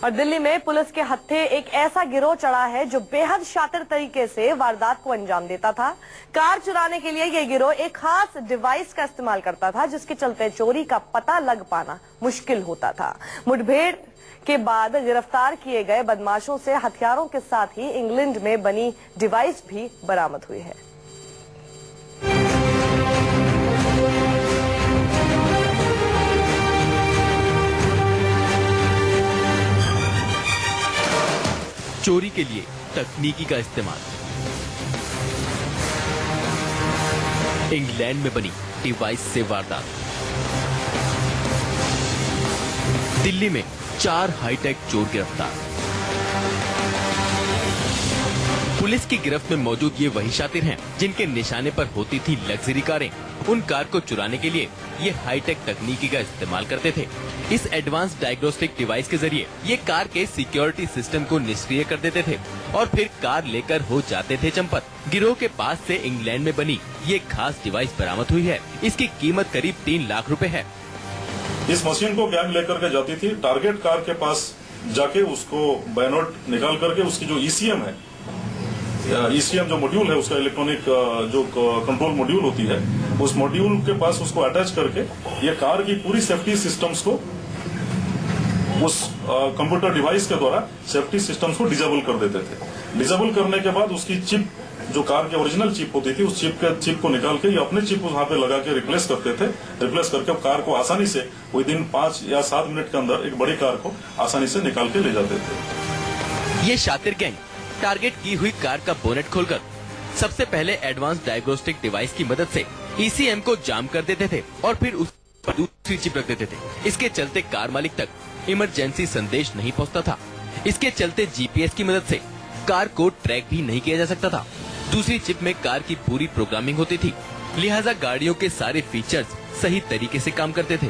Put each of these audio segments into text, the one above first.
और दिल्ली में पुलिस के हत्थे एक ऐसा गिरोह चढ़ा है जो बेहद शातिर तरीके से वारदात को अंजाम देता था। कार चुराने के लिए यह गिरोह एक खास डिवाइस का इस्तेमाल करता था, जिसके चलते चोरी का पता लग पाना मुश्किल होता था। मुठभेड़ के बाद गिरफ्तार किए गए बदमाशों से हथियारों के साथ ही इंग्लैंड में बनी डिवाइस भी बरामद हुई है। चोरी के लिए तकनीकी का इस्तेमाल। इंग्लैंड में बनी डिवाइस से वारदात। दिल्ली में 4 हाईटेक चोर गिरफ्तार। पुलिस की गिरफ्त में मौजूद ये वही शातिर हैं जिनके निशाने पर होती थी लग्जरी कारें। उन कार को चुराने के लिए ये हाईटेक तकनीकी का इस्तेमाल करते थे। इस एडवांस डायग्नोस्टिक डिवाइस के जरिए ये कार के सिक्योरिटी सिस्टम को निष्क्रिय कर देते थे और फिर कार लेकर हो जाते थे चंपत। गिरोह के पास से इंग्लैंड में बनी ये खास डिवाइस बरामद हुई है। इसकी कीमत करीब 3 लाख रुपए है। इस मशीन को गैंग लेकर के जाती थी, टारगेट कार के पास जाके उसको बैनोट निकाल करके उसकी जो ईसीएम है, ईसीएम जो मॉड्यूल है, उसका इलेक्ट्रॉनिक जो कंट्रोल मॉड्यूल होती है, उस मॉड्यूल के पास उसको अटैच करके ये कार की पूरी सेफ्टी सिस्टम्स को उस कंप्यूटर डिवाइस के द्वारा सेफ्टी सिस्टम्स को डिसेबल कर देते थे। डिसेबल करने के बाद उसकी चिप, जो कार की ओरिजिनल चिप होती थी, उस चिप को निकाल के ये अपने चिप वहां पे लगा के रिप्लेस करते थे। रिप्लेस करके कार को आसानी से विदिन 5 या 7 मिनट के अंदर एक बड़ी कार को आसानी से निकाल के ले जाते थे। ये शातिर गैंग टारगेट की हुई कार का बोनेट खोलकर सबसे पहले एडवांस डायग्नोस्टिक डिवाइस की मदद से ईसीएम को जाम कर देते थे और फिर उस पर दूसरी चिप रख देते थे। इसके चलते कार मालिक तक इमरजेंसी संदेश नहीं पहुंचता था। इसके चलते जीपीएस की मदद से कार को ट्रैक भी नहीं किया जा सकता था। दूसरी चिप में कार की पूरी प्रोग्रामिंग होती थी, लिहाजा गाड़ियों के सारे फीचर्स सही तरीके से काम करते थे।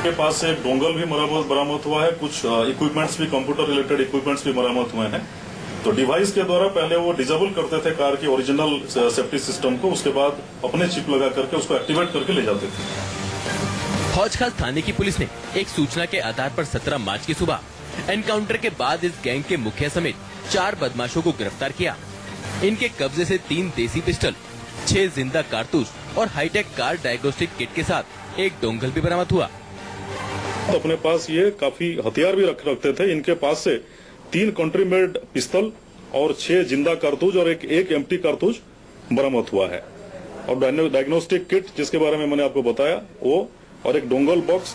के पास से एक डोंगल भी बरामद हुआ है, कुछ इक्विपमेंट्स भी, कंप्यूटर रिलेटेड इक्विपमेंट्स भी बरामद हुए हैं। तो डिवाइस के द्वारा पहले वो डिसेबल करते थे कार की ओरिजिनल सेफ्टी सिस्टम को, उसके बाद अपने चिप लगा करके उसको एक्टिवेट करके ले जाते थे। हौज-खास थाने की पुलिस ने एक सूचना के आधार पर 17 मार्च की सुबह एनकाउंटर के बाद इस गैंग के मुखिया समेत 4 बदमाशों को गिरफ्तार किया। इनके कब्जे से 3 देसी पिस्टल, 6 जिंदा कारतूस और हाईटेक कार डायग्नोस्टिक किट के साथ एक डोंगल भी बरामद हुआ। अपने पास ये काफी हथियार भी रखते थे। इनके पास से 3 कंट्री मेड पिस्तल और 6 जिंदा कारतूस और एक एम्प्टी कारतूस बरामद हुआ है। और डायग्नोस्टिक किट जिसके बारे में मैंने आपको बताया वो, और एक डोंगल बॉक्स।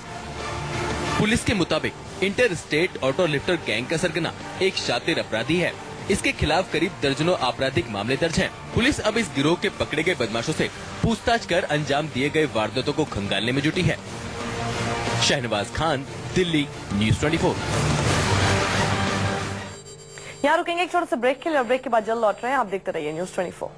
पुलिस के मुताबिक inter state auto lifter gang का सरगना एक शातिर अपराधी है। इसके खिलाफ करीब दर्जनों आपराधिक मामले दर्ज हैं। पुलिस अब इस गिरोह के पकड़े गए बदमाशों से पूछताछ कर अंजाम दिए गए वारदातों को खंगालने में जुटी है। शहनवाज खान, दिल्ली, न्यूज़ 24। यहाँ रुकेंगे एक छोटे से ब्रेक के लिए और ब्रेक के बाद जल्द लौट रहे हैं। आप देखते रहिए न्यूज़ 24।